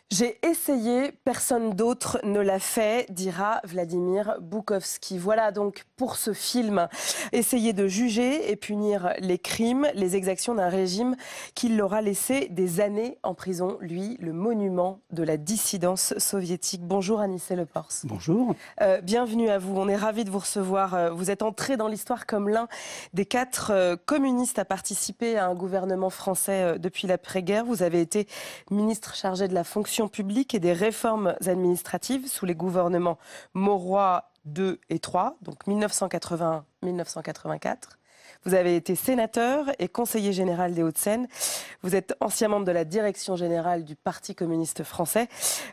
J'ai essayé, personne d'autre ne l'a fait, dira Vladimir Boukhovski. Voilà donc pour ce film, essayer de juger et punir les crimes, les exactions d'un régime qui l'aura laissé des années en prison, lui, le monument de la dissidence soviétique. Bonjour Anissé Lepors. Bonjour. Bienvenue à vous, on est ravis de vous recevoir. Vous êtes entré dans l'histoire comme l'un des 4 communistes à participer à un gouvernement français depuis l'après-guerre. Vous avez été ministre chargé de la fonction publique et des réformes administratives sous les gouvernements Mauroy 2 et 3, donc 1981-1984. Vous avez été sénateur et conseiller général des Hauts-de-Seine. Vous êtes ancien membre de la direction générale du Parti communiste français.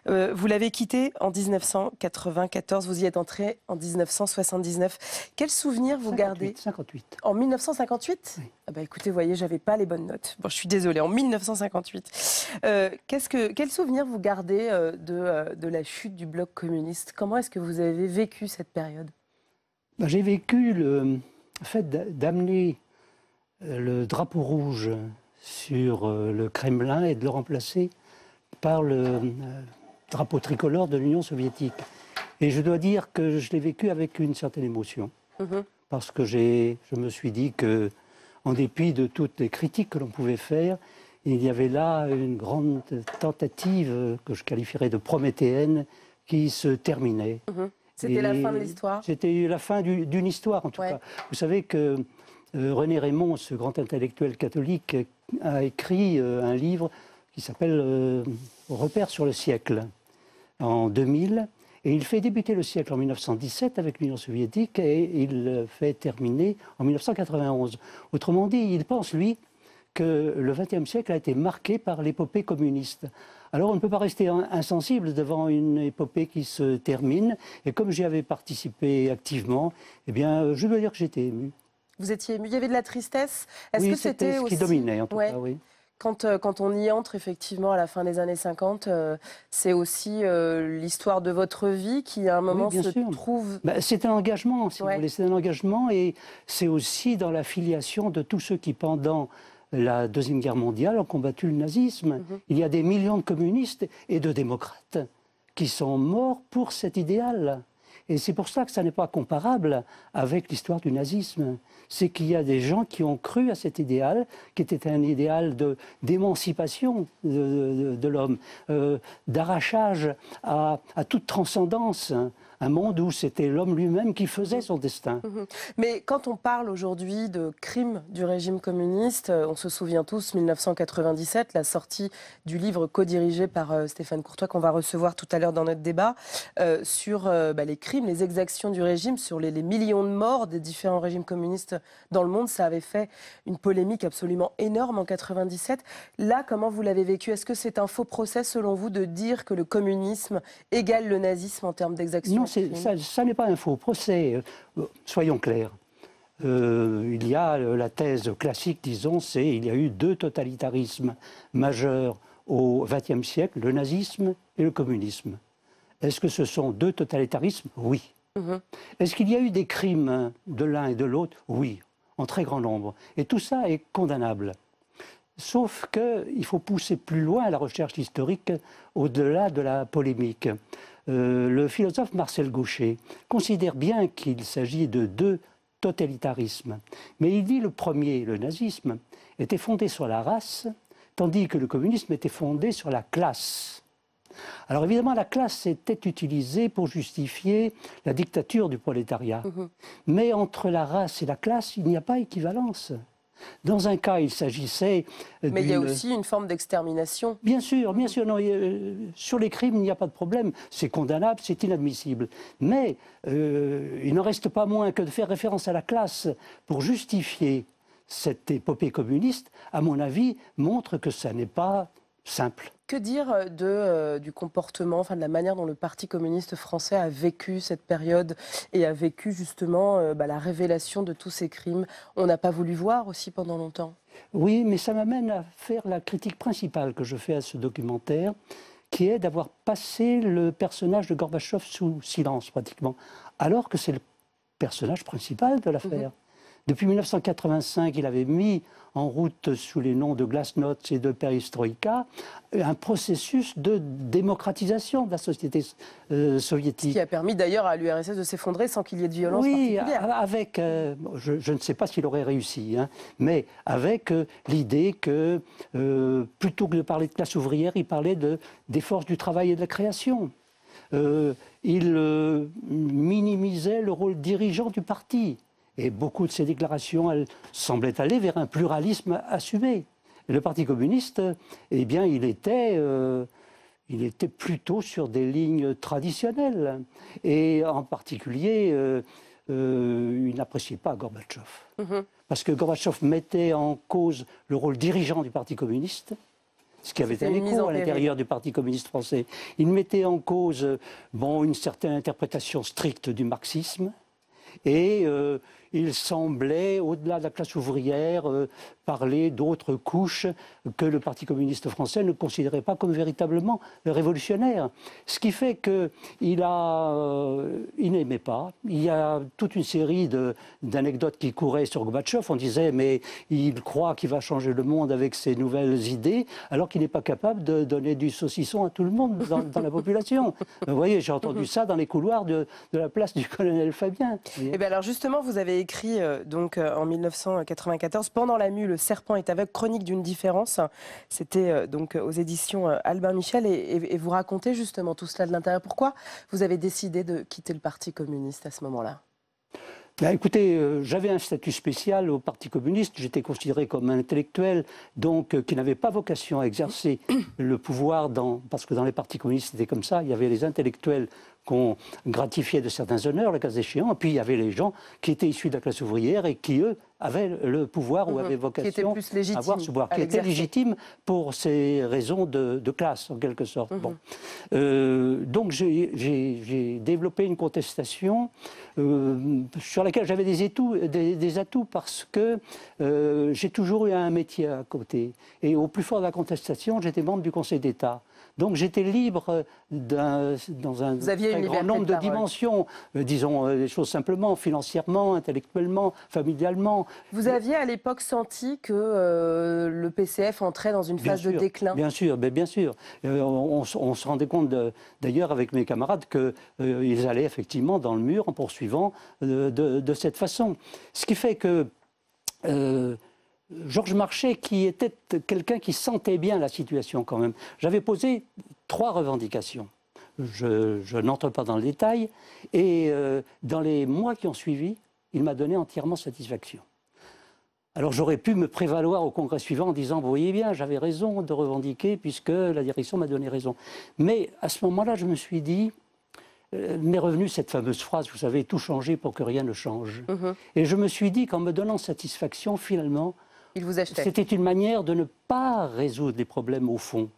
Vous l'avez quitté en 1994. Vous y êtes entré en 1979. Quel souvenir vous gardez 58. En 1958 Oui. Ah bah écoutez, vous voyez, j'avais pas les bonnes notes. Bon, je suis désolée, en 1958. Quel souvenir vous gardez de la chute du bloc communiste? Comment est-ce que vous avez vécu cette période? J'ai vécu le fait d'amener le drapeau rouge sur le Kremlin et de le remplacer par le drapeau tricolore de l'Union soviétique. Et je dois dire que je l'ai vécu avec une certaine émotion. Parce que je me suis dit que, en dépit de toutes les critiques que l'on pouvait faire, il y avait là une grande tentative que je qualifierais de prométhéenne qui se terminait. C'était la fin de l'histoire? C'était la fin d'une histoire, en tout cas. Vous savez que René Rémond, ce grand intellectuel catholique, a écrit un livre qui s'appelle Repères sur le siècle, en 2000. Et il fait débuter le siècle en 1917 avec l'Union soviétique et il le fait terminer en 1991. Autrement dit, il pense, lui, que le XXe siècle a été marqué par l'épopée communiste. Alors on ne peut pas rester insensible devant une épopée qui se termine. Et comme j'y avais participé activement, eh bien, je dois dire que j'étais ému. Vous étiez ému? Il y avait de la tristesse? Oui, que c'était ce qui dominait, en tout cas, oui. Quand on y entre, effectivement, à la fin des années 50, c'est aussi l'histoire de votre vie qui, à un moment, trouve... c'est un engagement, si vous voulez. C'est un engagement et c'est aussi dans la filiation de tous ceux qui, pendant la Deuxième Guerre mondiale, ont combattu le nazisme. Il y a des millions de communistes et de démocrates qui sont morts pour cet idéal. Et c'est pour ça que ça n'est pas comparable avec l'histoire du nazisme. C'est qu'il y a des gens qui ont cru à cet idéal, qui était un idéal d'émancipation de l'homme, d'arrachage à toute transcendance. Un monde où c'était l'homme lui-même qui faisait son destin. Mais quand on parle aujourd'hui de crimes du régime communiste, on se souvient tous, 1997, la sortie du livre co-dirigé par Stéphane Courtois, qu'on va recevoir tout à l'heure dans notre débat, sur les crimes, les exactions du régime, sur les millions de morts des différents régimes communistes dans le monde. Ça avait fait une polémique absolument énorme en 97. Là, comment vous l'avez vécu? Est-ce que c'est un faux procès, selon vous, de dire que le communisme égale le nazisme en termes d'exactions? Non, ça n'est pas un faux procès. Soyons clairs. Il y a la thèse classique, disons, il y a eu 2 totalitarismes majeurs au XXe siècle, le nazisme et le communisme. Est-ce que ce sont 2 totalitarismes? Oui. Est-ce qu'il y a eu des crimes de l'un et de l'autre? Oui, en très grand nombre. Et tout ça est condamnable. Sauf qu'il faut pousser plus loin la recherche historique au-delà de la polémique. Le philosophe Marcel Gauchet considère bien qu'il s'agit de 2 totalitarismes. Mais il dit le premier, le nazisme, était fondé sur la race, tandis que le communisme était fondé sur la classe. Alors évidemment, la classe était utilisée pour justifier la dictature du prolétariat. Mais entre la race et la classe, il n'y a pas équivalence. Dans un cas, il s'agissait... Mais il y a aussi une forme d'extermination. Bien sûr, bien sûr. Non, sur les crimes, il n'y a pas de problème. C'est condamnable, c'est inadmissible. Mais il n'en reste pas moins que de faire référence à la classe pour justifier cette épopée communiste, à mon avis, montre que ça n'est pas simple. Que dire du comportement, de la manière dont le Parti communiste français a vécu cette période et a vécu justement la révélation de tous ces crimes? On n'a pas voulu voir aussi pendant longtemps. Oui, mais ça m'amène à faire la critique principale que je fais à ce documentaire, qui est d'avoir passé le personnage de Gorbatchev sous silence pratiquement, alors que c'est le personnage principal de l'affaire. Depuis 1985, il avait mis en route, sous les noms de Glasnost et de Perestroïka, un processus de démocratisation de la société soviétique. Ce qui a permis d'ailleurs à l'URSS de s'effondrer sans qu'il y ait de violence particulière. Avec, je ne sais pas s'il aurait réussi, hein, mais avec l'idée que, plutôt que de parler de classe ouvrière, il parlait des forces du travail et de la création. Il minimisait le rôle dirigeant du parti. Et beaucoup de ces déclarations, elles semblaient aller vers un pluralisme assumé. Et le Parti communiste, eh bien, il était plutôt sur des lignes traditionnelles. Et en particulier, il n'appréciait pas Gorbatchev. Parce que Gorbatchev mettait en cause le rôle dirigeant du Parti communiste, ce qui avait un écho à l'intérieur du Parti communiste français. Il mettait en cause une certaine interprétation stricte du marxisme. Et il semblait, au-delà de la classe ouvrière, parler d'autres couches que le Parti communiste français ne considérait pas comme véritablement révolutionnaires. Ce qui fait qu'il n'aimait pas. Il y a toute une série d'anecdotes qui couraient sur Gorbatchev. On disait, mais il croit qu'il va changer le monde avec ses nouvelles idées, alors qu'il n'est pas capable de donner du saucisson à tout le monde dans la population. Vous voyez, j'ai entendu ça dans les couloirs de la place du colonel Fabien. Et bien alors justement, vous avez écrit en 1994, pendant la mue, Le serpent est aveugle, chronique d'une différence. C'était donc aux éditions Albin Michel, et vous racontez justement tout cela de l'intérieur. Pourquoi vous avez décidé de quitter le Parti communiste à ce moment-là? Écoutez, j'avais un statut spécial au Parti communiste. J'étais considéré comme un intellectuel, donc qui n'avait pas vocation à exercer le pouvoir, parce que dans les partis communistes, c'était comme ça. Il y avait les intellectuels qu'on gratifiait de certains honneurs, le cas échéant, et puis il y avait les gens qui étaient issus de la classe ouvrière et qui, eux, avaient le pouvoir ou avaient vocation à avoir ce pouvoir, qui était légitime pour ces raisons de classe, en quelque sorte. Donc j'ai développé une contestation sur laquelle j'avais des atouts parce que j'ai toujours eu un métier à côté. Et au plus fort de la contestation, j'étais membre du Conseil d'État. Donc j'étais libre dans un très grand nombre de dimensions, disons les choses simplement, financièrement, intellectuellement, familialement. Vous aviez à l'époque senti que le PCF entrait dans une phase de déclin? Bien sûr, bien sûr. On se rendait compte d'ailleurs avec mes camarades qu'ils allaient effectivement dans le mur en poursuivant de cette façon. Ce qui fait que Georges Marchais, qui était quelqu'un qui sentait bien la situation quand même, j'avais posé 3 revendications. Je n'entre pas dans le détail. Et dans les mois qui ont suivi, il m'a donné entièrement satisfaction. Alors j'aurais pu me prévaloir au congrès suivant en disant, vous voyez bien, j'avais raison de revendiquer puisque la direction m'a donné raison. Mais à ce moment-là, je me suis dit, m'est revenue cette fameuse phrase, vous savez, tout changer pour que rien ne change. Et je me suis dit qu'en me donnant satisfaction, finalement, c'était une manière de ne pas résoudre les problèmes au fond.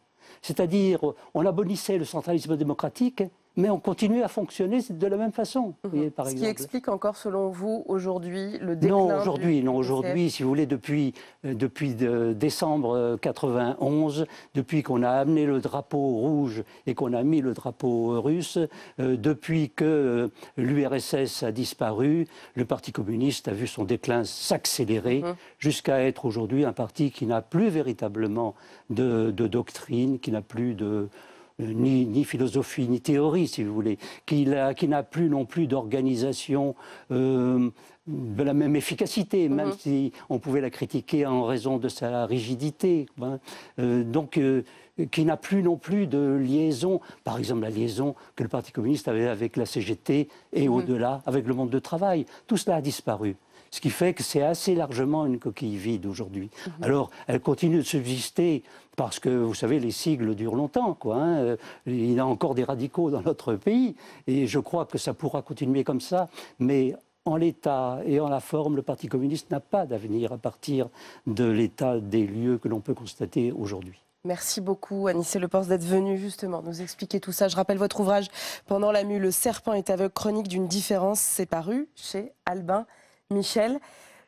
C'est-à-dire, on abolissait le centralisme démocratique, mais on continuait à fonctionner de la même façon. Voyez, par exemple. Qui explique encore, selon vous, aujourd'hui, le déclin Non, aujourd'hui, si vous voulez, depuis décembre 91, depuis qu'on a amené le drapeau rouge et qu'on a mis le drapeau russe, depuis que l'URSS a disparu, le Parti communiste a vu son déclin s'accélérer jusqu'à être aujourd'hui un parti qui n'a plus véritablement de doctrine, qui n'a plus ni philosophie, ni théorie, si vous voulez, qui n'a plus non plus d'organisation de la même efficacité, même si on pouvait la critiquer en raison de sa rigidité. Donc, qui n'a plus non plus de liaison, par exemple la liaison que le Parti communiste avait avec la CGT et au-delà avec le monde du travail. Tout cela a disparu. Ce qui fait que c'est assez largement une coquille vide aujourd'hui. Alors, elle continue de subsister parce que, vous savez, les sigles durent longtemps, quoi, hein. Il y a encore des radicaux dans notre pays et je crois que ça pourra continuer comme ça. Mais en l'état et en la forme, le Parti communiste n'a pas d'avenir à partir de l'état des lieux que l'on peut constater aujourd'hui. Merci beaucoup, Anicet Le Pors, d'être venu justement nous expliquer tout ça. Je rappelle votre ouvrage « Pendant la mue, le serpent est aveugle, chronique d'une différence », c'est paru chez Albin Michel.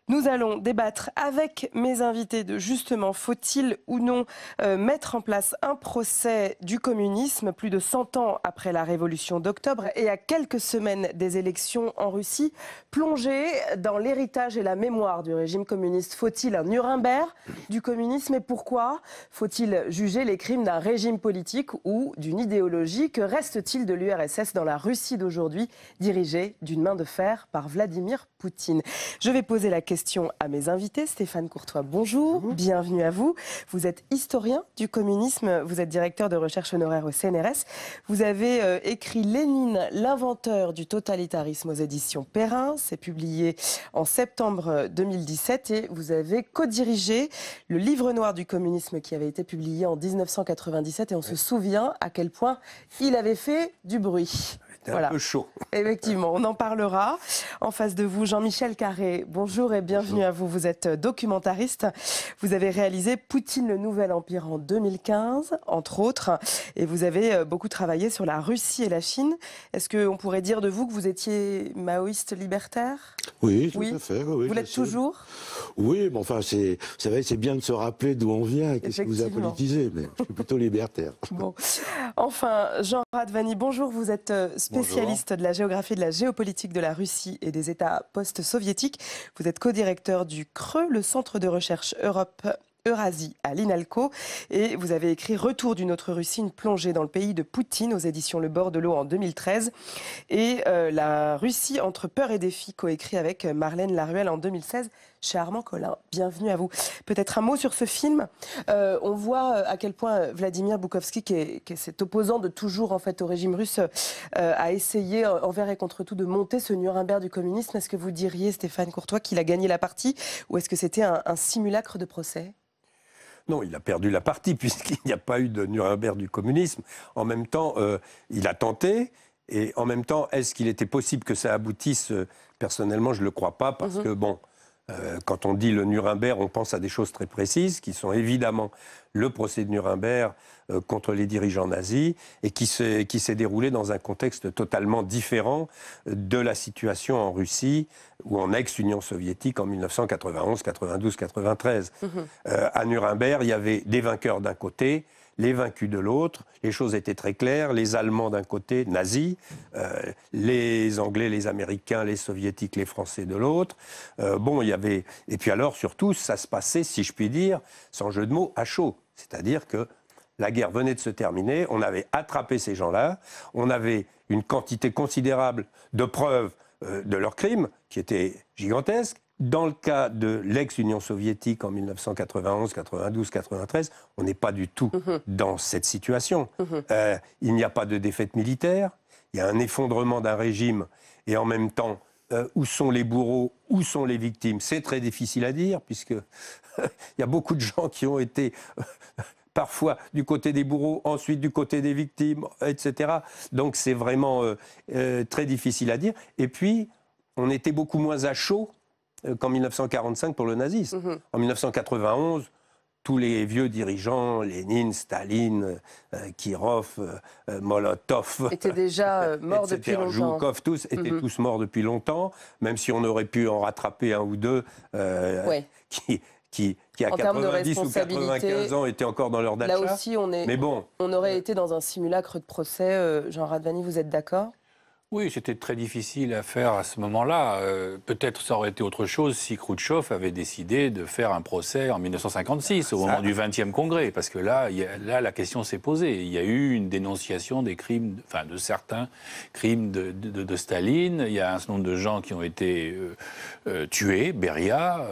Nous allons débattre avec mes invités de justement, faut-il ou non mettre en place un procès du communisme plus de 100 ans après la révolution d'octobre et à quelques semaines des élections en Russie. Plonger dans l'héritage et la mémoire du régime communiste. Faut-il un Nuremberg du communisme et pourquoi? Faut-il juger les crimes d'un régime politique ou d'une idéologie? Que reste-t-il de l'URSS dans la Russie d'aujourd'hui, dirigée d'une main de fer par Vladimir Poutine? Je vais poser la question à mes invités. Stéphane Courtois, bonjour. Bienvenue à vous. Vous êtes historien du communisme, vous êtes directeur de recherche honoraire au CNRS. Vous avez écrit Lénine, l'inventeur du totalitarisme aux éditions Perrin. C'est publié en septembre 2017 et vous avez co-dirigé le livre noir du communisme qui avait été publié en 1997 et on se souvient à quel point il avait fait du bruit. Voilà. Un peu chaud. Effectivement, on en parlera. En face de vous, Jean-Michel Carré. Bonjour et bienvenue à vous. Vous êtes documentariste. Vous avez réalisé Poutine, le nouvel empire en 2015, entre autres. Et vous avez beaucoup travaillé sur la Russie et la Chine. Est-ce qu'on pourrait dire de vous que vous étiez maoïste libertaire? Oui, tout à fait. Oui, vous l'êtes toujours? Oui, mais enfin, c'est vrai, c'est bien de se rappeler d'où on vient et qu'est-ce qui vous a politisé. Mais je suis plutôt libertaire. Bon. Enfin, Jean Radvani, bonjour. Vous êtes spécialiste de la géographie et de la géopolitique de la Russie et des États post-soviétiques. Vous êtes co-directeur du CREU, le Centre de recherche Europe-Eurasie à l'INALCO. Et vous avez écrit Retour d'une autre Russie, une plongée dans le pays de Poutine aux éditions Le Bord de l'eau en 2013. Et La Russie entre peur et défi, coécrit avec Marlène Laruelle en 2016. Chez Armand Collin, bienvenue à vous. Peut-être un mot sur ce film. On voit à quel point Vladimir Boukhovski, qui est cet opposant de toujours en fait au régime russe, a essayé envers et contre tout de monter ce Nuremberg du communisme. Est-ce que vous diriez, Stéphane Courtois, qu'il a gagné la partie ou est-ce que c'était un simulacre de procès? Non, il a perdu la partie puisqu'il n'y a pas eu de Nuremberg du communisme. En même temps, il a tenté. Et en même temps, est-ce qu'il était possible que ça aboutisse? Personnellement, je ne le crois pas parce que, bon... quand on dit le Nuremberg, on pense à des choses très précises, qui sont évidemment le procès de Nuremberg contre les dirigeants nazis, et qui s'est déroulé dans un contexte totalement différent de la situation en Russie ou en ex-Union soviétique en 1991, 92, 93. À Nuremberg, il y avait des vainqueurs d'un côté, les vaincus de l'autre. Les choses étaient très claires. Les Allemands d'un côté, nazis, les Anglais, les Américains, les Soviétiques, les Français de l'autre. Bon, il y avait... Et puis alors, surtout, ça se passait, si je puis dire, sans jeu de mots, à chaud. C'est-à-dire que la guerre venait de se terminer, on avait attrapé ces gens-là, on avait une quantité considérable de preuves de leurs crimes, qui étaient gigantesques. Dans le cas de l'ex-Union soviétique en 1991, 92, 93, on n'est pas du tout dans cette situation. Il n'y a pas de défaite militaire, il y a un effondrement d'un régime et en même temps, où sont les bourreaux, où sont les victimes? C'est très difficile à dire puisque il y a beaucoup de gens qui ont été... parfois du côté des bourreaux, ensuite du côté des victimes, etc. Donc c'est vraiment très difficile à dire. Et puis, on était beaucoup moins à chaud qu'en 1945 pour le nazisme. En 1991, tous les vieux dirigeants, Lénine, Staline, Kirov, Molotov... étaient déjà morts depuis longtemps. Zhukov, tous étaient tous morts depuis longtemps, même si on aurait pu en rattraper un ou deux qui à 90 ou 95 ans étaient encore dans leur dacha. Là aussi, on aurait été dans un simulacre de procès. Jean Radvani, vous êtes d'accord ? Oui, c'était très difficile à faire à ce moment-là. Peut-être ça aurait été autre chose si Khrouchtchev avait décidé de faire un procès en 1956, au moment du 20e congrès. Parce que là, la question s'est posée. Il y a eu une dénonciation des crimes, enfin de certains crimes de Staline. Il y a un certain nombre de gens qui ont été tués, Beria,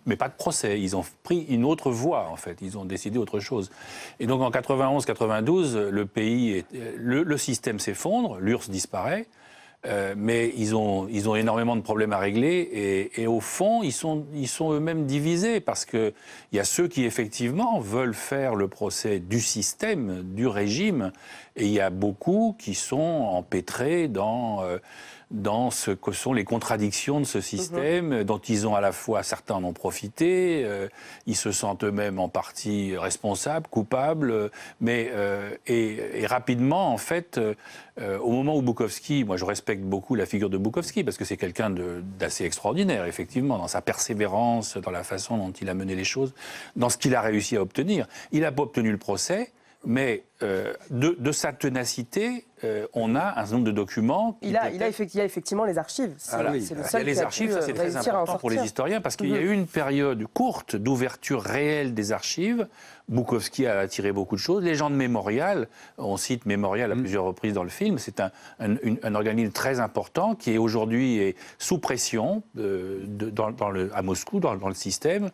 mais pas de procès. Ils ont pris une autre voie, en fait. Ils ont décidé autre chose. Et donc en 91-92, le pays, le système s'effondre, l'URSS disparaît, mais ils ont énormément de problèmes à régler et au fond, ils sont eux-mêmes divisés parce qu'il y a ceux qui, effectivement, veulent faire le procès du système, du régime, et il y a beaucoup qui sont empêtrés dans dans ce que sont les contradictions de ce système, dont ils ont à la fois, certains en ont profité, ils se sentent eux-mêmes en partie responsables, coupables, mais et rapidement, en fait, au moment où Bukowski, moi je respecte beaucoup la figure de Bukowski, parce que c'est quelqu'un d'assez extraordinaire, effectivement, dans sa persévérance, dans la façon dont il a mené les choses, dans ce qu'il a réussi à obtenir. Il n'a pas obtenu le procès, mais de sa ténacité, on a un certain nombre de documents. Il y a effectivement les archives. Voilà. C'est le seul les archives, ça c'est très important pour les historiens, parce qu'il y a eu une période courte d'ouverture réelle des archives. Bukowski a attiré beaucoup de choses. Les gens de Mémorial, on cite Mémorial à plusieurs reprises dans le film, c'est un organisme très important qui est aujourd'hui sous pression à Moscou, dans le système,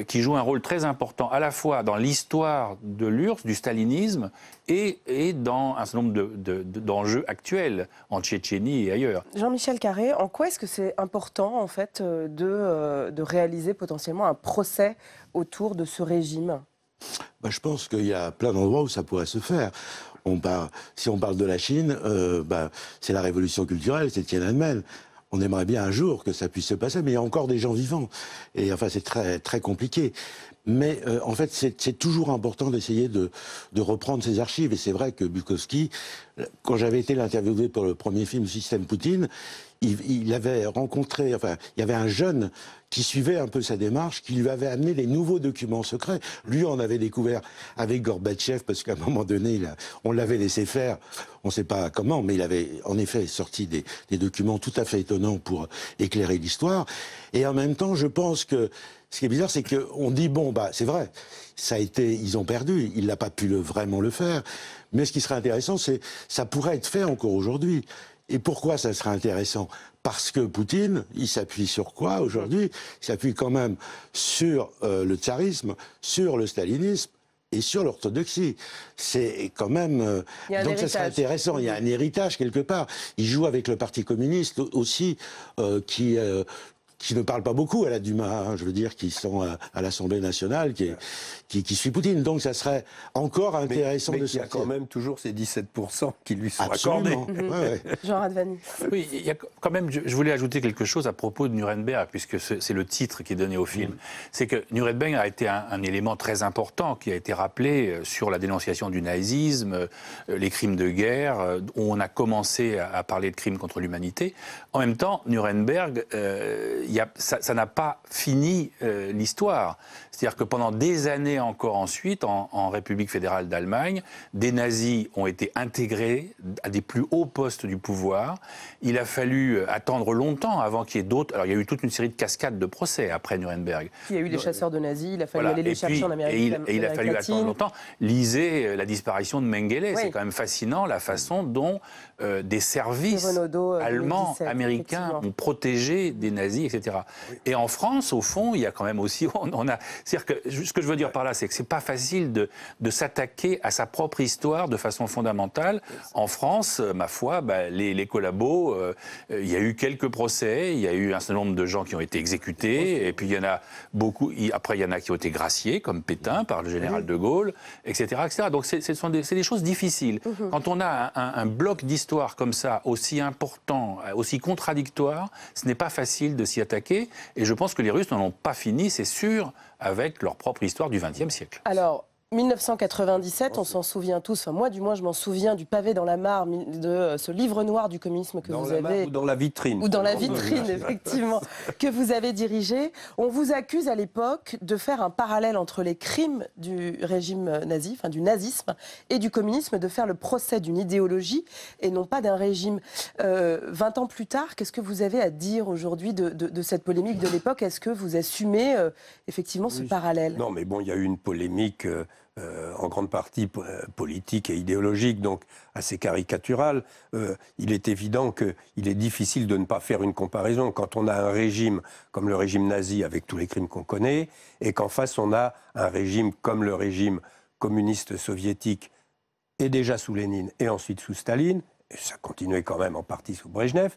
qui joue un rôle très important à la fois dans l'histoire de l'URSS, du stalinisme, et dans un certain nombre d'enjeux actuels en Tchétchénie et ailleurs. Jean-Michel Carré, en quoi est-ce que c'est important en fait de réaliser potentiellement un procès autour de ce régime ? Je pense qu'il y a plein d'endroits où ça pourrait se faire. Si on parle de la Chine, c'est la révolution culturelle, c'est Tiananmen. On aimerait bien un jour que ça puisse se passer, mais il y a encore des gens vivants. Et enfin, c'est très, très compliqué. Mais en fait, c'est toujours important d'essayer de reprendre ces archives. Et c'est vrai que Bukowski, quand j'avais été l'interviewer pour le premier film Système Poutine, il avait rencontré, enfin, il y avait un jeune qui suivait un peu sa démarche, qui lui avait amené les nouveaux documents secrets. Lui, on avait découvert avec Gorbatchev, parce qu'à un moment donné, on l'avait laissé faire, on ne sait pas comment, mais il avait en effet sorti des documents tout à fait étonnants pour éclairer l'histoire. Et en même temps, je pense que ce qui est bizarre, c'est qu'on dit, c'est vrai, ils ont perdu, il n'a pas pu vraiment le faire. Mais ce qui serait intéressant, ça pourrait être fait encore aujourd'hui. Et pourquoi ça serait intéressant ? Parce que Poutine, il s'appuie sur quoi aujourd'hui ? Il s'appuie quand même sur le tsarisme, sur le stalinisme et sur l'orthodoxie. C'est quand même... donc ça serait intéressant, il y a un héritage quelque part. Il joue avec le Parti communiste aussi, qui ne parle pas beaucoup à la Duma, je veux dire, qui sont à l'Assemblée nationale, qui suit Poutine. Donc ça serait encore intéressant de sortir. Mais il y a quand même toujours ces 17% qui lui sont Absolument. accordés. Ouais. Jean Radvani. Oui, il y a quand même, je voulais ajouter quelque chose à propos de Nuremberg, puisque c'est le titre qui est donné au film. C'est que Nuremberg a été un élément très important qui a été rappelé sur la dénonciation du nazisme, les crimes de guerre, où on a commencé à parler de crimes contre l'humanité. En même temps, Nuremberg, ça n'a pas fini l'histoire. C'est-à-dire que pendant des années encore ensuite, en République fédérale d'Allemagne, des nazis ont été intégrés à des plus hauts postes du pouvoir. Il a fallu attendre longtemps avant qu'il y ait d'autres... Alors il y a eu toute une série de cascades de procès après Nuremberg. Il y a eu les chasseurs de nazis, il a fallu aller les chercher en Amérique latine. Et il a fallu attendre longtemps. Lisez la disparition de Mengele. Oui. C'est quand même fascinant la façon dont des services allemands, américains ont protégé des nazis, etc. Oui. Et en France, au fond, il y a quand même aussi... C'est-à-dire que ce que je veux dire par là, c'est que c'est pas facile de s'attaquer à sa propre histoire de façon fondamentale. En France, ma foi, les collabos, il y a eu quelques procès, il y a eu un certain nombre de gens qui ont été exécutés, et puis il y en a beaucoup. Après, il y en a qui ont été graciés, comme Pétain par le général de Gaulle, etc., etc. Donc c'est des choses difficiles. Quand on a un bloc d'histoire comme ça, aussi important, aussi contradictoire, ce n'est pas facile de s'y attaquer. Et je pense que les Russes n'en ont pas fini, c'est sûr, avec leur propre histoire du XXe siècle. Alors, 1997, on s'en souvient tous, enfin moi du moins je m'en souviens du pavé dans la mare, de ce livre noir du communisme que vous avez... Ou dans la vitrine. Ou dans la vitrine, effectivement, que vous avez dirigé. On vous accuse à l'époque de faire un parallèle entre les crimes du régime nazi, enfin du nazisme, et du communisme, de faire le procès d'une idéologie et non pas d'un régime. 20 ans plus tard, qu'est-ce que vous avez à dire aujourd'hui de cette polémique de l'époque ? Est-ce que vous assumez effectivement ce parallèle ? Non, mais bon, il y a eu une polémique... en grande partie politique et idéologique, donc assez caricaturale. Il est évident qu'il est difficile de ne pas faire une comparaison quand on a un régime comme le régime nazi avec tous les crimes qu'on connaît, et qu'en face on a un régime comme le régime communiste soviétique, et déjà sous Lénine, et ensuite sous Staline, et ça continuait quand même en partie sous Brejnev,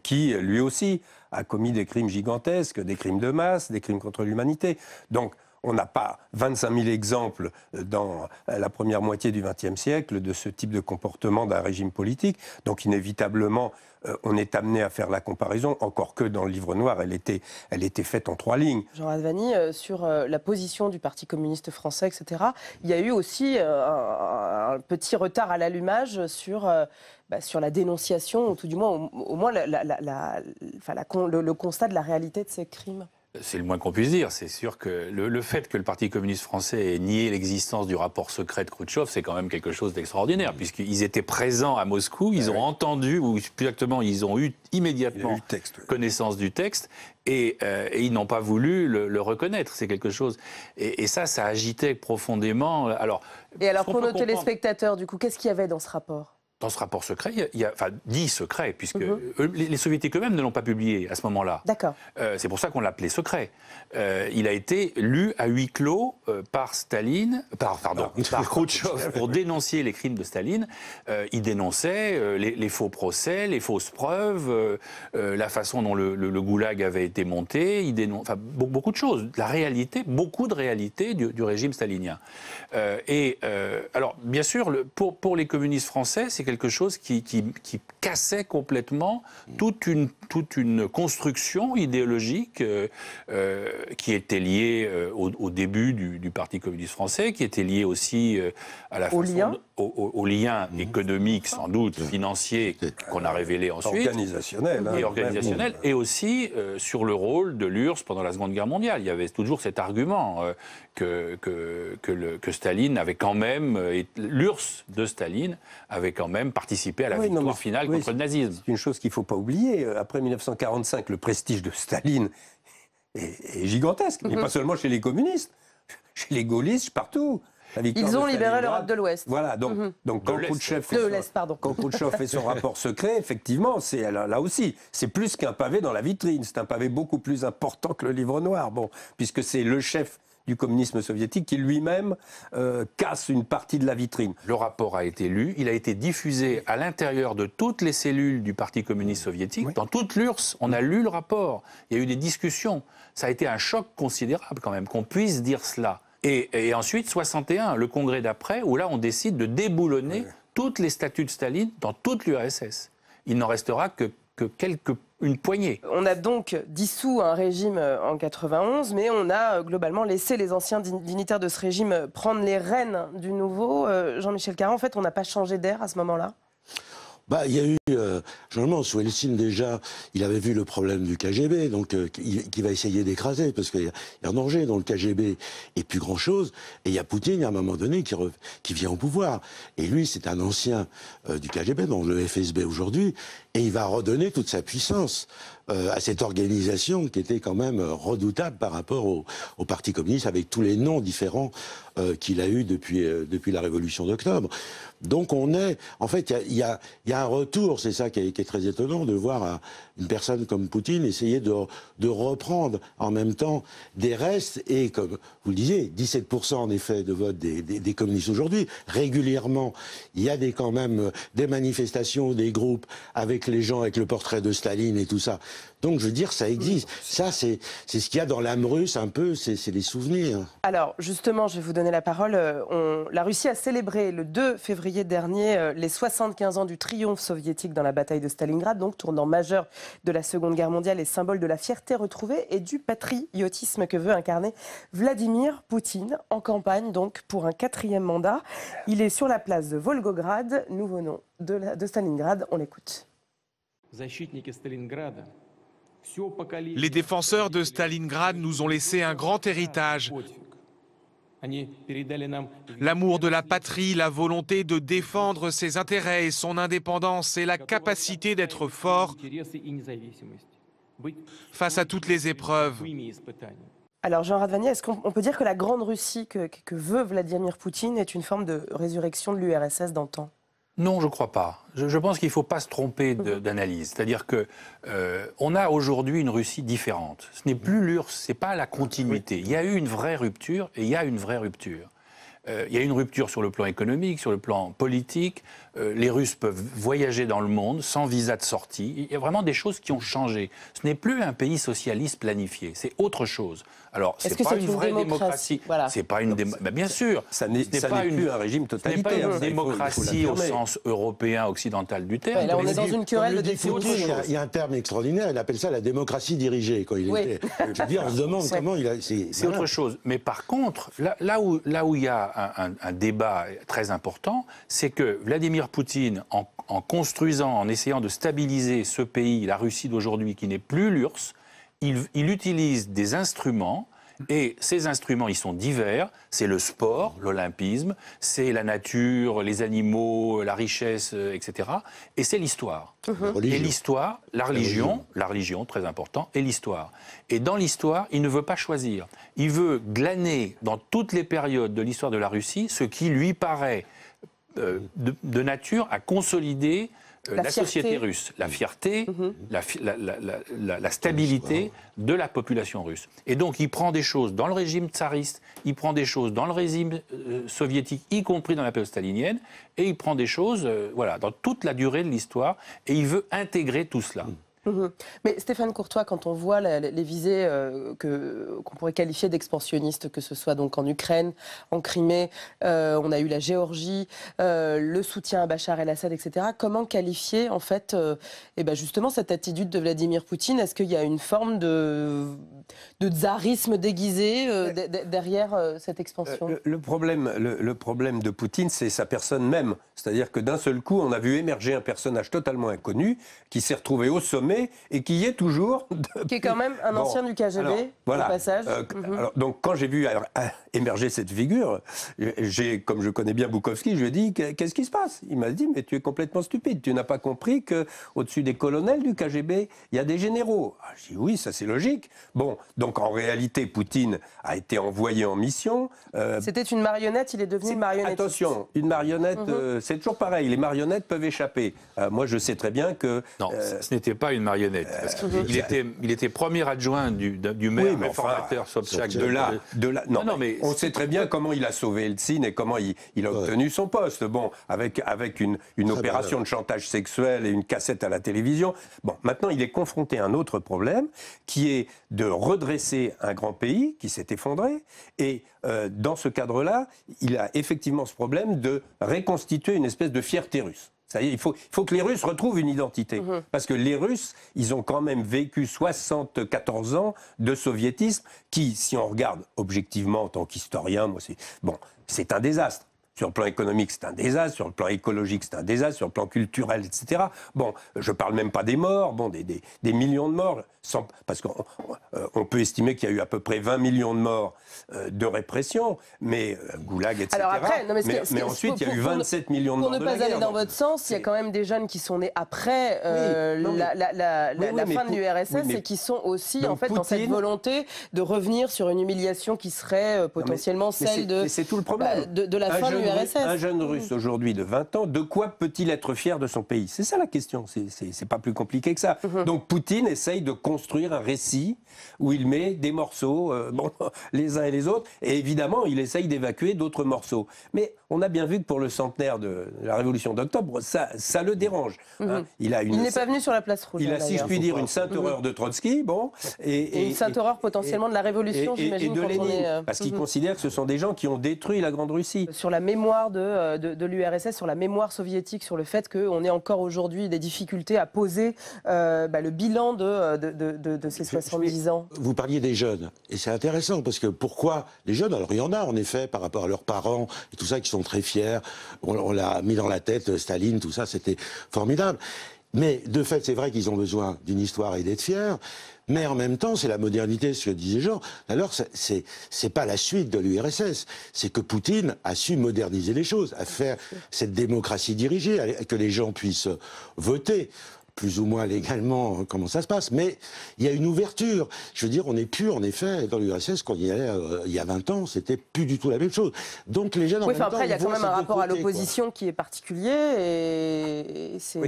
qui lui aussi a commis des crimes gigantesques, des crimes de masse, des crimes contre l'humanité. Donc On n'a pas 25 000 exemples dans la première moitié du XXe siècle de ce type de comportement d'un régime politique. Donc inévitablement, on est amené à faire la comparaison, encore que dans le livre noir, elle était faite en 3 lignes. Jean Radvani, sur la position du Parti communiste français, etc., il y a eu aussi un petit retard à l'allumage sur la dénonciation, ou tout du moins, au moins le constat de la réalité de ces crimes. C'est le moins qu'on puisse dire. C'est sûr que le fait que le Parti communiste français ait nié l'existence du rapport secret de Khrouchtchev, c'est quand même quelque chose d'extraordinaire, puisqu'ils étaient présents à Moscou, ils ont entendu, ou plus exactement, ils ont eu immédiatement connaissance du texte, et ils n'ont pas voulu le reconnaître. C'est quelque chose. Et ça agitait profondément. Alors pour nos téléspectateurs, du coup, qu'est-ce qu'il y avait dans ce rapport ? Dans ce rapport secret, dit secret, puisque les soviétiques eux-mêmes ne l'ont pas publié à ce moment-là. D'accord. C'est pour ça qu'on l'appelait secret. Il a été lu à huis clos par Khrouchtchev pour dénoncer les crimes de Staline. Il dénonçait les faux procès, les fausses preuves, la façon dont le goulag avait été monté. Il dénonce beaucoup de choses. La réalité, beaucoup de réalité du régime stalinien. Alors, bien sûr, pour les communistes français, c'est quelque chose qui cassait complètement toute une construction idéologique qui était liée au début du Parti communiste français, qui était liée aussi à la façon aux liens économiques, sans doute, financiers, qu'on a révélés ensuite. Organisationnels. Et aussi sur le rôle de l'URSS pendant la Seconde Guerre mondiale. Il y avait toujours cet argument que Staline avait quand même, l'URSS de Staline avait quand même participé à la victoire finale contre le nazisme. C'est une chose qu'il ne faut pas oublier. Après 1945, le prestige de Staline est gigantesque, mais pas seulement chez les communistes, chez les gaullistes, partout. Ils ont libéré l'Europe de l'Ouest. Voilà, donc quand Khrouchtchev fait son rapport secret, effectivement, c'est là aussi, c'est plus qu'un pavé dans la vitrine, c'est un pavé beaucoup plus important que le livre noir, puisque c'est le chef du communisme soviétique qui lui-même casse une partie de la vitrine. Le rapport a été lu, il a été diffusé à l'intérieur de toutes les cellules du Parti communiste soviétique. Dans toute l'URSS, on a lu le rapport, il y a eu des discussions. Ça a été un choc considérable quand même, qu'on puisse dire cela. Et ensuite, 61, le congrès d'après, où là on décide de déboulonner toutes les statuts de Staline dans toute l'URSS. Il n'en restera que une poignée. On a donc dissous un régime en 91, mais on a globalement laissé les anciens dignitaires de ce régime prendre les rênes du nouveau. Jean-Michel Caron, en fait, on n'a pas changé d'air à ce moment-là ? Il y a eu, généralement, sous Helsinki déjà, il avait vu le problème du KGB, donc qui va essayer d'écraser, parce qu'il y a un danger dans le KGB et plus grand-chose. Et il y a Poutine, à un moment donné, qui vient au pouvoir. Et lui, c'est un ancien du KGB, donc le FSB aujourd'hui, et il va redonner toute sa puissance à cette organisation qui était quand même redoutable par rapport au Parti communiste, avec tous les noms différents qu'il a eu depuis la Révolution d'octobre. Donc en fait, il y a un retour, c'est ça qui est très étonnant, de voir une personne comme Poutine essayer de reprendre en même temps des restes, et comme vous le disiez, 17% en effet de vote des communistes aujourd'hui. Régulièrement, il y a quand même des manifestations, des groupes avec les gens, avec le portrait de Staline et tout ça. Donc, je veux dire, ça existe. Ça, c'est ce qu'il y a dans l'âme russe, un peu, c'est les souvenirs. Alors, justement, je vais vous donner la parole. La Russie a célébré le 2 février dernier les 75 ans du triomphe soviétique dans la bataille de Stalingrad, donc tournant majeur de la Seconde Guerre mondiale et symbole de la fierté retrouvée et du patriotisme que veut incarner Vladimir Poutine, en campagne donc pour un 4e mandat. Il est sur la place de Volgograd, nouveau nom de Stalingrad. On l'écoute. Les défenseurs de Stalingrad nous ont laissé un grand héritage. L'amour de la patrie, la volonté de défendre ses intérêts et son indépendance et la capacité d'être fort face à toutes les épreuves. Alors Jean Radvani, est-ce qu'on peut dire que la grande Russie que veut Vladimir Poutine est une forme de résurrection de l'URSS d'antan ? Non, je ne crois pas. Je pense qu'il ne faut pas se tromper d'analyse. C'est-à-dire qu'on a aujourd'hui une Russie différente. Ce n'est plus l'URSS, ce n'est pas la continuité. Il y a eu une vraie rupture et il y a une vraie rupture. il y a une rupture sur le plan économique, sur le plan politique. Les Russes peuvent voyager dans le monde sans visa de sortie. Il y a vraiment des choses qui ont changé. Ce n'est plus un pays socialiste planifié, c'est autre chose. Alors, c'est pas une vraie démocratie. Voilà. C'est pas une bien sûr. Ça n'est plus un régime totalitaire. Ce n'est pas une démocratie au sens européen, occidental du terme. Ouais, là, on est dans une querelle de définition. Il y a un terme extraordinaire, il appelle ça la démocratie dirigée. Quand il était. Je veux dire, on se demande comment il a. C'est autre chose. Mais par contre, là où il y a un débat très important, c'est que Vladimir Poutine, en construisant, en essayant de stabiliser ce pays, la Russie d'aujourd'hui, qui n'est plus l'URSS, il utilise des instruments, et ces instruments, ils sont divers. C'est le sport, l'olympisme, c'est la nature, les animaux, la richesse, etc. Et c'est l'histoire. Et l'histoire, la religion, très important, et l'histoire. Et dans l'histoire, il ne veut pas choisir. Il veut glaner dans toutes les périodes de l'histoire de la Russie ce qui lui paraît de nature à consolider la société russe, la fierté, la stabilité de la population russe. Et donc il prend des choses dans le régime tsariste, il prend des choses dans le régime soviétique, y compris dans la période stalinienne, et il prend des choses dans toute la durée de l'histoire, et il veut intégrer tout cela. Mais Stéphane Courtois, quand on voit les visées qu'on pourrait qualifier d'expansionnistes, que ce soit donc en Ukraine, en Crimée, on a eu la Géorgie, le soutien à Bachar el-Assad, etc. Comment qualifier en fait justement cette attitude de Vladimir Poutine? Est-ce qu'il y a une forme de tsarisme déguisé derrière cette expansion? Le problème de Poutine, c'est sa personne même. C'est-à-dire que d'un seul coup, on a vu émerger un personnage totalement inconnu qui s'est retrouvé au sommet et qui y est toujours. Qui est quand même un ancien du KGB, au passage. Donc quand j'ai vu émerger cette figure, comme je connais bien Boukowski, je lui ai dit, qu'est-ce qui se passe? Il m'a dit, mais tu es complètement stupide, tu n'as pas compris qu'au-dessus des colonels du KGB, il y a des généraux. Je dis, oui, ça c'est logique. Bon, donc en réalité, Poutine a été envoyé en mission. C'était une marionnette, il est devenu marionnettiste. Attention, une marionnette, c'est toujours pareil, les marionnettes peuvent échapper. Moi, je sais très bien que... Non, ce n'était pas une marionnette. Parce qu'il était premier adjoint du maire, réformateur Sobchak. Non, mais on sait très bien comment il a sauvé Eltsine et comment il a obtenu son poste. Bon, avec une opération de chantage sexuel et une cassette à la télévision. Bon, maintenant, il est confronté à un autre problème, qui est de redresser un grand pays qui s'est effondré. Et dans ce cadre-là, il a effectivement ce problème de reconstituer une espèce de fierté russe. Ça y est, il faut que les Russes retrouvent une identité. Parce que les Russes, ils ont quand même vécu 74 ans de soviétisme qui, si on regarde objectivement en tant qu'historien, c'est un désastre. Sur le plan économique, c'est un désastre. Sur le plan écologique, c'est un désastre. Sur le plan culturel, etc. Bon, je ne parle même pas des morts. Bon, des millions de morts. Parce qu'on peut estimer qu'il y a eu à peu près 20 millions de morts de répression, mais Goulag, etc. Alors après, mais ensuite, il y a eu 27 millions de morts de la guerre. Pour ne pas aller dans votre sens, il y a quand même des jeunes qui sont nés après la fin de l'URSS et qui sont aussi en fait dans cette volonté de revenir sur une humiliation qui serait potentiellement celle de la fin de l'URSS. Un jeune Russe aujourd'hui de 20 ans, de quoi peut-il être fier de son pays? C'est ça la question, c'est pas plus compliqué que ça. Donc Poutine essaye de construire un récit où il met des morceaux, les uns et les autres, et évidemment, il essaye d'évacuer d'autres morceaux. Mais on a bien vu que pour le centenaire de la Révolution d'octobre, ça le dérange. Il n'est pas venu sur la place rouge. Il a, si je puis dire, une sainte horreur de Trotsky, et une sainte horreur potentiellement de la Révolution, j'imagine. Et de Lénine, parce qu'il considère que ce sont des gens qui ont détruit la Grande Russie. Sur la mémoire de l'URSS, sur la mémoire soviétique, sur le fait qu'on ait encore aujourd'hui des difficultés à poser le bilan de ces 70 ans. Vous parliez des jeunes, et c'est intéressant, parce que pourquoi les jeunes? Alors il y en a, en effet, par rapport à leurs parents, et tout ça, qui sont très fiers. On l'a mis dans la tête, Staline, tout ça, c'était formidable. Mais de fait, c'est vrai qu'ils ont besoin d'une histoire et d'être fiers. Mais en même temps, c'est la modernité, ce que disait Jean. Alors, c'est pas la suite de l'URSS. C'est que Poutine a su moderniser les choses, à faire cette démocratie dirigée, que les gens puissent voter. Plus ou moins légalement, comment ça se passe. Mais il y a une ouverture. Je veux dire, on n'est plus, en effet, dans l'URSS, quand il y allait il y a 20 ans, c'était plus du tout la même chose. Donc les jeunes, en même temps, après, il y a quand même un rapport à l'opposition qui est particulier. Et c'est...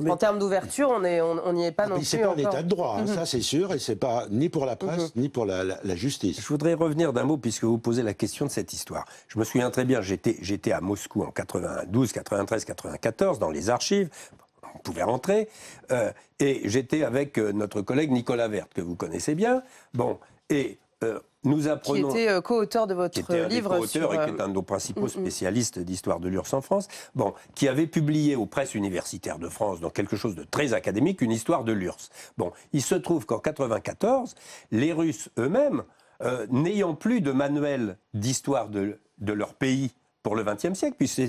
En termes d'ouverture, on n'y est pas non plus. C'est pas un encore. état de droit, hein, ça c'est sûr, et c'est pas ni pour la presse ni pour la justice. Je voudrais revenir d'un mot, puisque vous posez la question de cette histoire. Je me souviens très bien, j'étais à Moscou en 92, 93, 94, dans les archives. On pouvait rentrer. Et j'étais avec notre collègue Nicolas Werth, que vous connaissez bien. Bon, et nous apprenons... Qui était co-auteur de votre livre. Co-auteur et qui est un de nos principaux spécialistes d'histoire de l'URSS en France, bon, qui avait publié aux presses universitaires de France, dans quelque chose de très académique, une histoire de l'URSS. Bon, il se trouve qu'en 94, les Russes eux-mêmes, n'ayant plus de manuel d'histoire de leur pays pour le XXe siècle, puisque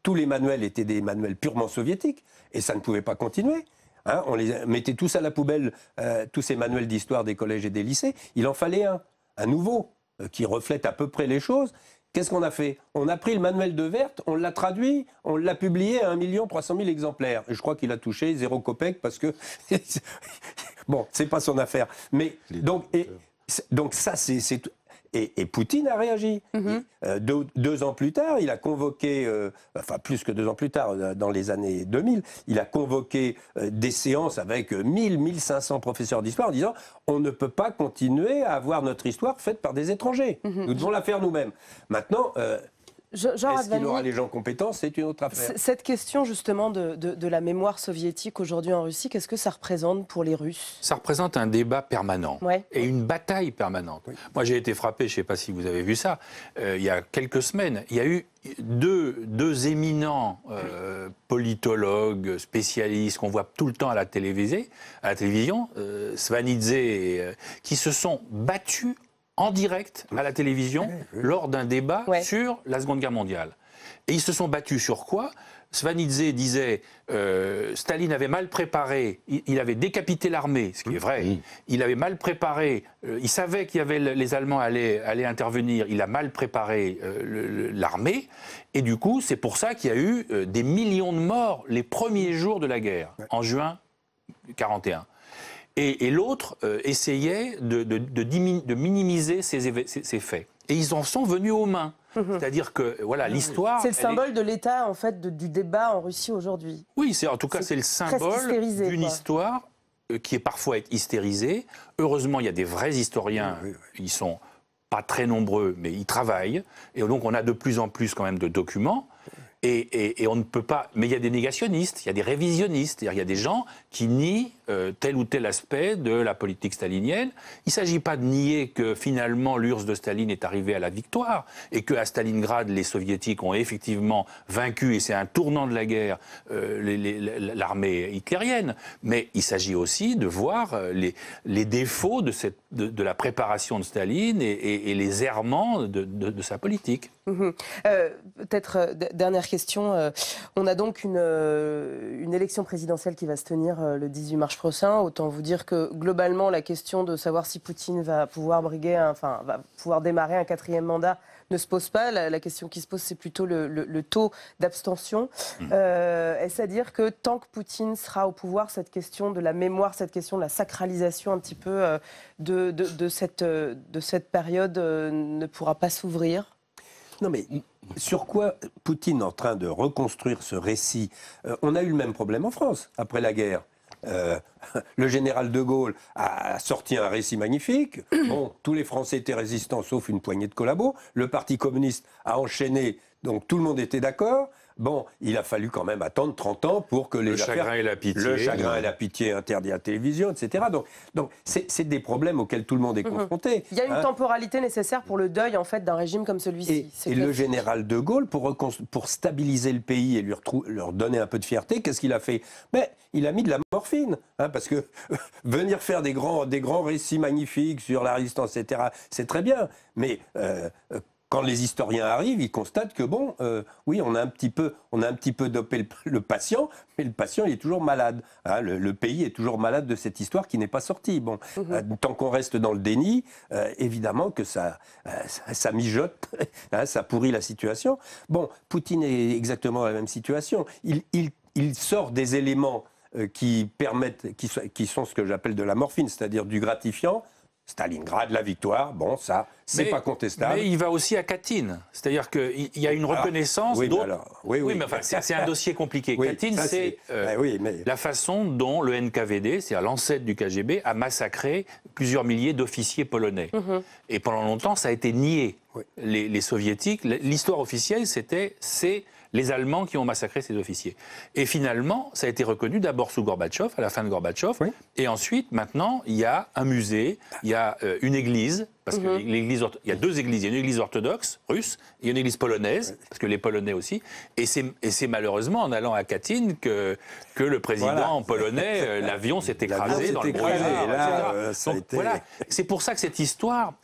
tous les manuels étaient des manuels purement soviétiques, et ça ne pouvait pas continuer. Hein, on les mettait tous à la poubelle, tous ces manuels d'histoire des collèges et des lycées. Il en fallait un nouveau, qui reflète à peu près les choses. Qu'est-ce qu'on a fait? On a pris le manuel de Werth, on l'a traduit, on l'a publié à 1 300 000 exemplaires. Et je crois qu'il a touché 0 copec parce que... bon, c'est pas son affaire. Mais donc ça, c'est... Et Poutine a réagi. 2 ans plus tard, il a convoqué, enfin plus que 2 ans plus tard, dans les années 2000, il a convoqué des séances avec 1500 professeurs d'histoire en disant on ne peut pas continuer à avoir notre histoire faite par des étrangers. Nous devons la faire nous-mêmes. Maintenant... est-ce qu'il aura les gens compétents? C'est une autre affaire. Cette question justement de la mémoire soviétique aujourd'hui en Russie, qu'est-ce que ça représente pour les Russes? Ça représente un débat permanent et une bataille permanente. Oui. Moi j'ai été frappé, je ne sais pas si vous avez vu ça, il y a quelques semaines, il y a eu deux éminents politologues, spécialistes qu'on voit tout le temps à la télévision, Svanidze, qui se sont battus en direct à la télévision lors d'un débat sur la Seconde Guerre mondiale. Et ils se sont battus sur quoi? Svanidze disait Staline avait mal préparé, il avait décapité l'armée, ce qui est vrai. Il avait mal préparé, il savait qu'il y avait les Allemands allaient intervenir, il a mal préparé l'armée. Et du coup, c'est pour ça qu'il y a eu des millions de morts les premiers jours de la guerre, en juin 1941. Et l'autre essayait de minimiser ces faits. Et ils en sont venus aux mains. C'est-à-dire que voilà, l'histoire... C'est le symbole de l'état en fait, du débat en Russie aujourd'hui. Oui, en tout cas, c'est le symbole d'une histoire qui est parfois hystérisée. Heureusement, il y a des vrais historiens, ils sont pas très nombreux, mais ils travaillent. Et donc, on a de plus en plus quand même de documents. Et on ne peut pas... Mais il y a des négationnistes, il y a des révisionnistes, il y a des gens qui nient tel ou tel aspect de la politique stalinienne. Il ne s'agit pas de nier que finalement l'URSS de Staline est arrivée à la victoire et qu'à Stalingrad, les soviétiques ont effectivement vaincu, et c'est un tournant de la guerre, l'armée hitlérienne. Mais il s'agit aussi de voir les défauts de la préparation de Staline et les errements de sa politique. Peut-être dernière question. On a donc une élection présidentielle qui va se tenir le 18 mars prochain. Autant vous dire que globalement, la question de savoir si Poutine va pouvoir va pouvoir démarrer un 4e mandat ne se pose pas. La question qui se pose, c'est plutôt le taux d'abstention. Est-ce à dire que tant que Poutine sera au pouvoir, cette question de la mémoire, cette question de la sacralisation un petit peu de cette période ne pourra pas s'ouvrir? Non mais sur quoi Poutine est en train de reconstruire ce récit? On a eu le même problème en France après la guerre. Le général de Gaulle a sorti un récit magnifique. Bon, tous les Français étaient résistants sauf une poignée de collabos. Le Parti communiste a enchaîné, donc tout le monde était d'accord. Bon, il a fallu quand même attendre 30 ans pour que le chagrin et la pitié interdit à la télévision, etc. Donc c'est des problèmes auxquels tout le monde est confronté. Il y a une temporalité nécessaire pour le deuil en fait d'un régime comme celui-ci. Et le général de Gaulle, pour stabiliser le pays et leur donner un peu de fierté, qu'est-ce qu'il a fait? Il a mis de la morphine, parce que venir faire des grands récits magnifiques sur la résistance, etc., c'est très bien, mais quand les historiens arrivent, ils constatent que oui, on a un petit peu dopé le patient, mais le patient il est toujours malade. Le pays est toujours malade de cette histoire qui n'est pas sortie. Bon, tant qu'on reste dans le déni, évidemment que ça mijote, ça pourrit la situation. Bon, Poutine est exactement dans la même situation. Il sort des éléments qui sont ce que j'appelle de la morphine, c'est-à-dire du gratifiant, Stalingrad, la victoire, bon, ça, c'est pas contestable. Mais il va aussi à Katyn. C'est-à-dire qu'il y a une reconnaissance d'autres... Oui, mais enfin, c'est un dossier compliqué. Oui, Katyn, ça, c'est la façon dont le NKVD, c'est-à-dire l'ancêtre du KGB, a massacré plusieurs milliers d'officiers polonais. Et pendant longtemps, ça a été nié. Les soviétiques, l'histoire officielle, c'est les Allemands qui ont massacré ces officiers. Et finalement, ça a été reconnu d'abord sous Gorbatchev, à la fin de Gorbatchev, et ensuite, maintenant, il y a un musée, il y a une église, parce que il y a deux églises, il y a une église orthodoxe russe, il y a une église polonaise, parce que les Polonais aussi, et c'est malheureusement en allant à Katyn que le président polonais, l'avion s'est écrasé dans le brouillard. C'est pour ça que cette histoire,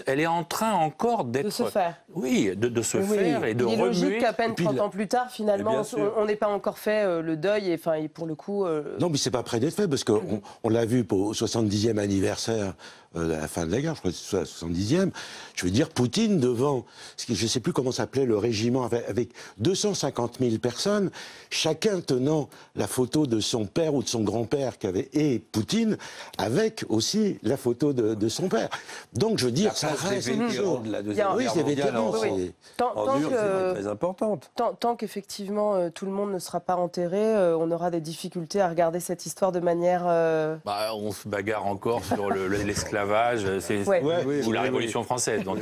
elle est en train encore d'être... De se faire. Oui, de se faire et de remuer. Il est logique qu'à peine 30 ans plus tard, finalement, on n'ait pas encore fait le deuil, et pour le coup... Non, mais c'est pas près d'être fait, parce qu'on l'a vu au 70e anniversaire de la fin de la guerre, je crois que c'est 70e, je veux dire, Poutine devant, je ne sais plus comment s'appelait le régiment, avec 250 000 personnes, chacun tenant la photo de son père ou de son grand-père, et Poutine, avec aussi la photo de son père. Donc, je veux dire, ça reste toujours... de la Deuxième Guerre mondiale en dur, c'est très importante. Tant qu'effectivement, tout le monde ne sera pas enterré, on aura des difficultés à regarder cette histoire de manière... on se bagarre encore sur l'esclavage, ou la Révolution française. Donc,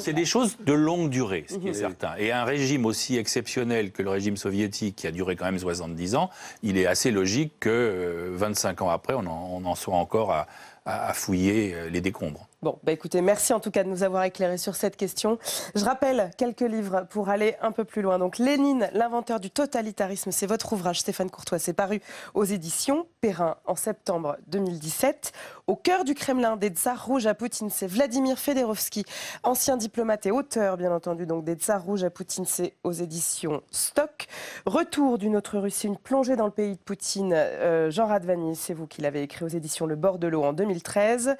c'est des choses de longue durée, ce qui est certain. Et un régime aussi exceptionnel que le régime soviétique, qui a duré quand même 70 ans, il est assez logique que 25 ans après, on en soit encore à fouiller les décombres. Bon, écoutez, merci en tout cas de nous avoir éclairé sur cette question. Je rappelle quelques livres pour aller un peu plus loin. Donc, Lénine, l'inventeur du totalitarisme, c'est votre ouvrage, Stéphane Courtois. C'est paru aux éditions Perrin en septembre 2017. Au cœur du Kremlin, des tsars rouges à Poutine, c'est Vladimir Fedorovski, ancien diplomate et auteur, bien entendu, donc des tsars rouges à Poutine, c'est aux éditions Stock. Retour d'une autre Russie, une plongée dans le pays de Poutine, Jean Radvani, c'est vous qui l'avez écrit aux éditions Le Bord de l'eau en 2013.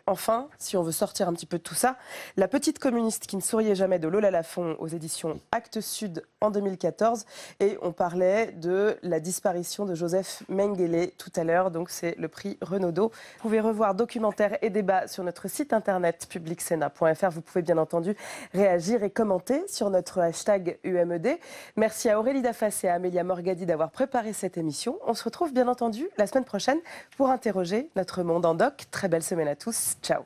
Enfin, si on veut sortir un petit peu de tout ça, La petite communiste qui ne souriait jamais de Lola Lafont aux éditions Actes Sud en 2014. Et on parlait de la disparition de Joseph Mengele tout à l'heure, donc c'est le prix Renaudot. Vous pouvez revoir documentaires et débats sur notre site internet publicsena.fr. Vous pouvez bien entendu réagir et commenter sur notre hashtag UMED. Merci à Aurélie Dafas et à Amélia Morgadi d'avoir préparé cette émission. On se retrouve bien entendu la semaine prochaine pour interroger notre monde en doc. Très belle semaine à tous. Ciao.